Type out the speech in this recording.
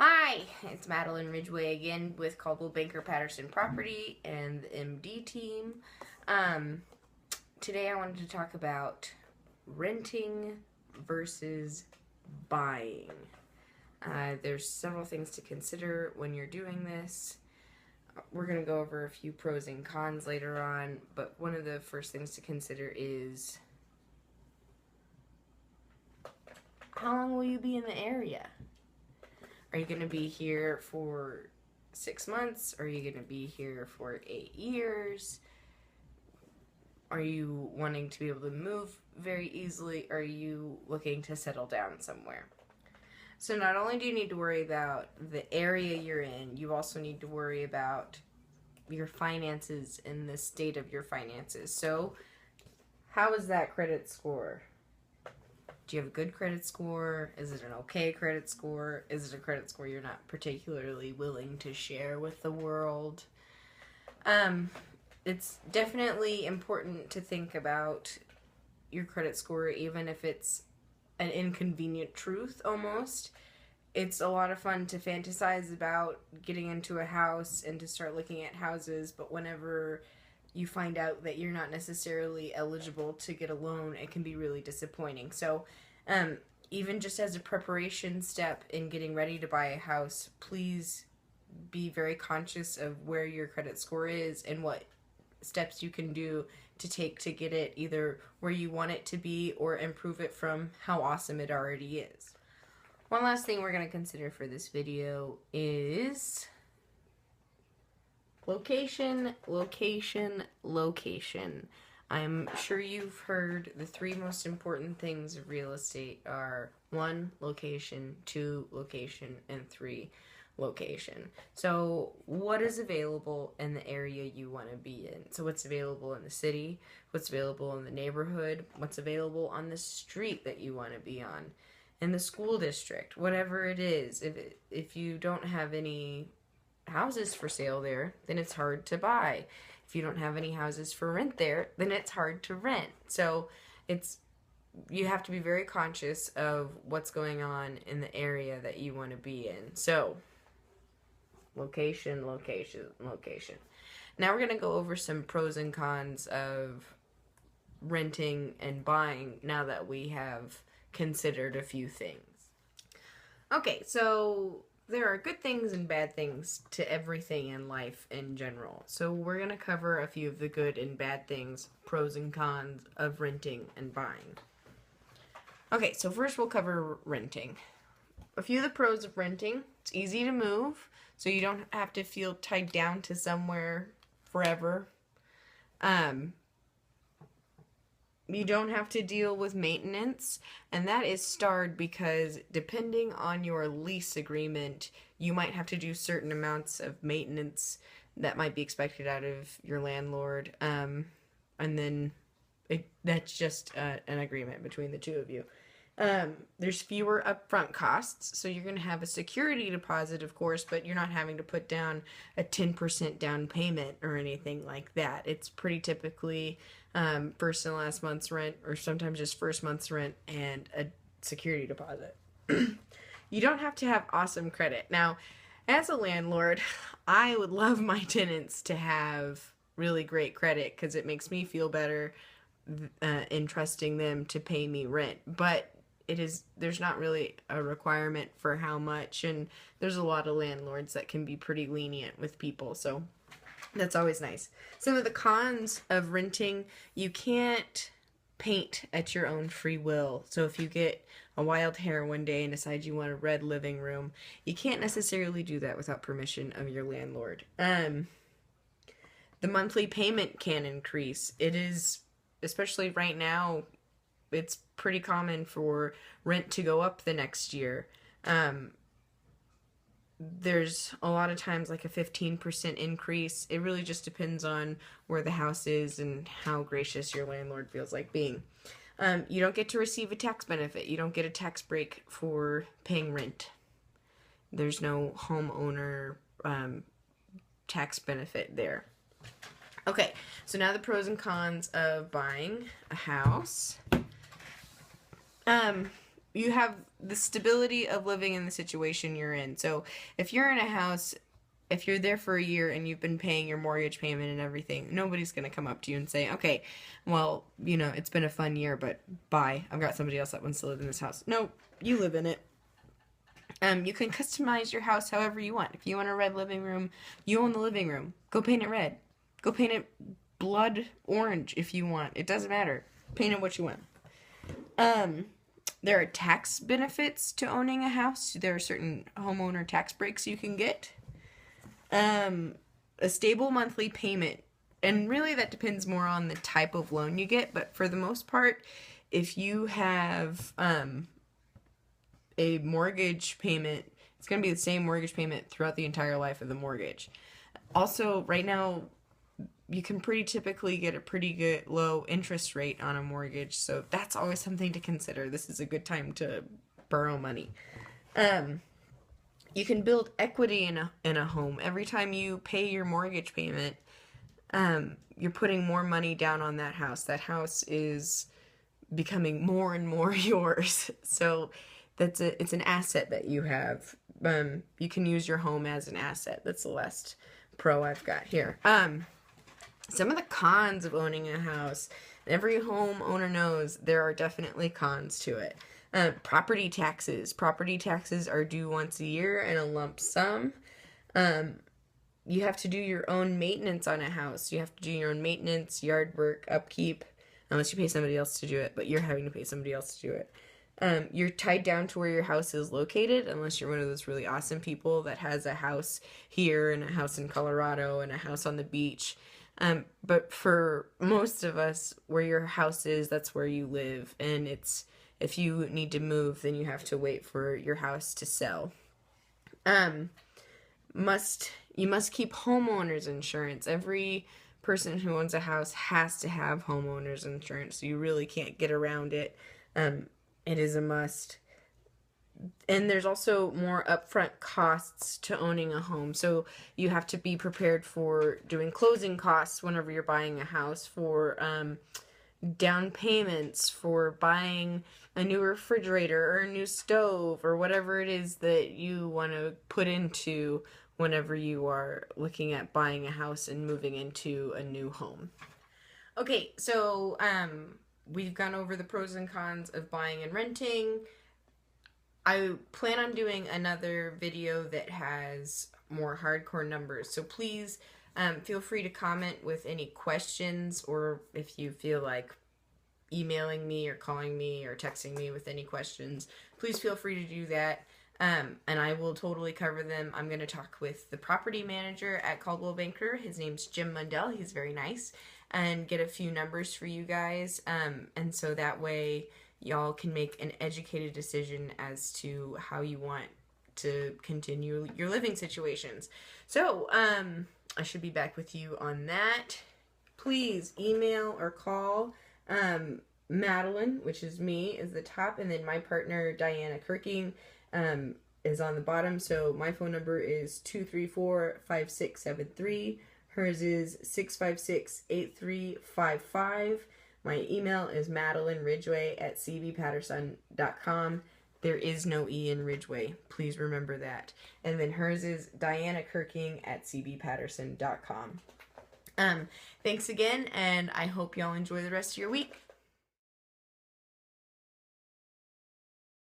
Hi, it's Madeline Ridgway again with Caldwell Banker Patterson Property and the MD team. Today I wanted to talk about renting versus buying. There's several things to consider when you're doing this. We're going to go over a few pros and cons later on, but one of the first things to consider is how long will you be in the area? Are you going to be here for 6 months? Are you going to be here for 8 years? Are you wanting to be able to move very easily? Are you looking to settle down somewhere? So not only do you need to worry about the area you're in, you also need to worry about your finances and the state of your finances. So how is that credit score? Do you have a good credit score? Is it an okay credit score? Is it a credit score you're not particularly willing to share with the world? It's definitely important to think about your credit score, even if it's an inconvenient truth almost. It's a lot of fun to fantasize about getting into a house and to start looking at houses, but whenever you find out that you're not necessarily eligible to get a loan, it can be really disappointing. So even just as a preparation step in getting ready to buy a house, please be very conscious of where your credit score is and what steps you can do to take to get it either where you want it to be or improve it from how awesome it already is. One last thing we're going to consider for this video is location, location, location. I'm sure you've heard the 3 most important things of real estate are 1, location, 2, location, and 3, location. So what is available in the area you want to be in? So what's available in the city, what's available in the neighborhood, what's available on the street that you want to be on, in the school district, whatever it is. If you don't have any houses for sale there, then it's hard to buy. If you don't have any houses for rent there, then it's hard to rent. So you have to be very conscious of what's going on in the area that you want to be in. So location, location, location. Now we're going to go over some pros and cons of renting and buying now that we have considered a few things. Okay, so there are good things and bad things to everything in life in general. So we're going to cover a few of the good and bad things, pros and cons of renting and buying. Okay, so first we'll cover renting. A few of the pros of renting: it's easy to move, so you don't have to feel tied down to somewhere forever. You don't have to deal with maintenance, and that is starred because depending on your lease agreement, you might have to do certain amounts of maintenance that might be expected out of your landlord, and then that's just an agreement between the two of you. There's fewer upfront costs, so you're going to have a security deposit, of course, but you're not having to put down a 10% down payment or anything like that. It's pretty typically first and last month's rent, or sometimes just first month's rent and a security deposit. You don't have to have awesome credit. Now, as a landlord, I would love my tenants to have really great credit because it makes me feel better in trusting them to pay me rent. But there's not really a requirement for how much, and there's a lot of landlords that can be pretty lenient with people, so that's always nice. Some of the cons of renting: you can't paint at your own free will. So if you get a wild hair one day and decide you want a red living room, you can't necessarily do that without permission of your landlord. The monthly payment can increase. It is, especially right now, it's pretty common for rent to go up the next year. There's a lot of times like a 15% increase. It really just depends on where the house is and how gracious your landlord feels like being. You don't get to receive a tax benefit. You don't get a tax break for paying rent. There's no homeowner tax benefit there. Okay, so now the pros and cons of buying a house. you have the stability of living in the situation you're in. So if you're in a house, if you're there for a year and you've been paying your mortgage payment and everything, nobody's going to come up to you and say, okay, well, it's been a fun year, but bye. I've got somebody else that wants to live in this house. No, you live in it. You can customize your house however you want. If you want a red living room, you own the living room. Go paint it red. Go paint it blood orange if you want. It doesn't matter. Paint it what you want. There are tax benefits to owning a house. There are certain homeowner tax breaks you can get. A stable monthly payment. And really that depends more on the type of loan you get. But for the most part, if you have a mortgage payment, it's going to be the same mortgage payment throughout the entire life of the mortgage. Also, right now, you can pretty typically get a pretty good low interest rate on a mortgage, so that's always something to consider. This is a good time to borrow money. You can build equity in a home. Every time you pay your mortgage payment, you're putting more money down on that house. That house is becoming more and more yours. So it's an asset that you have. You can use your home as an asset. That's the last pro I've got here. Some of the cons of owning a house. Every homeowner knows there are definitely cons to it. Property taxes. Property taxes are due once a year in a lump sum. You have to do your own maintenance on a house. You have to do your own maintenance, yard work, upkeep, unless you pay somebody else to do it, but you're having to pay somebody else to do it. You're tied down to where your house is located, unless you're one of those really awesome people that has a house here and a house in Colorado and a house on the beach. But for most of us, where your house is, that's where you live. And if you need to move, then you have to wait for your house to sell. You must keep homeowners insurance. Every person who owns a house has to have homeowners insurance. So you really can't get around it. It is a must. And there's also more upfront costs to owning a home. So you have to be prepared for doing closing costs whenever you're buying a house, for down payments, for buying a new refrigerator or a new stove or whatever it is that you want to put into whenever you are looking at buying a house and moving into a new home. Okay, so we've gone over the pros and cons of buying and renting. I plan on doing another video that has more hardcore numbers. So please feel free to comment with any questions, or if you feel like emailing me or calling me or texting me with any questions, please feel free to do that. And I will totally cover them. I'm going to talk with the property manager at Caldwell Banker. His name's Jim Mundell. He's very nice. And get a few numbers for you guys. And so that way y'all can make an educated decision as to how you want to continue your living situations. So, I should be back with you on that. Please email or call. Madeline, which is me, is the top, and then my partner, Diana Kirking, is on the bottom. So my phone number is 234-5673. Hers is 656-8355. My email is madeleineridgway@cbpatterson.com. There is no E in Ridgway. Please remember that. And then hers is dianakirking@cbpatterson.com. Thanks again, and I hope y'all enjoy the rest of your week.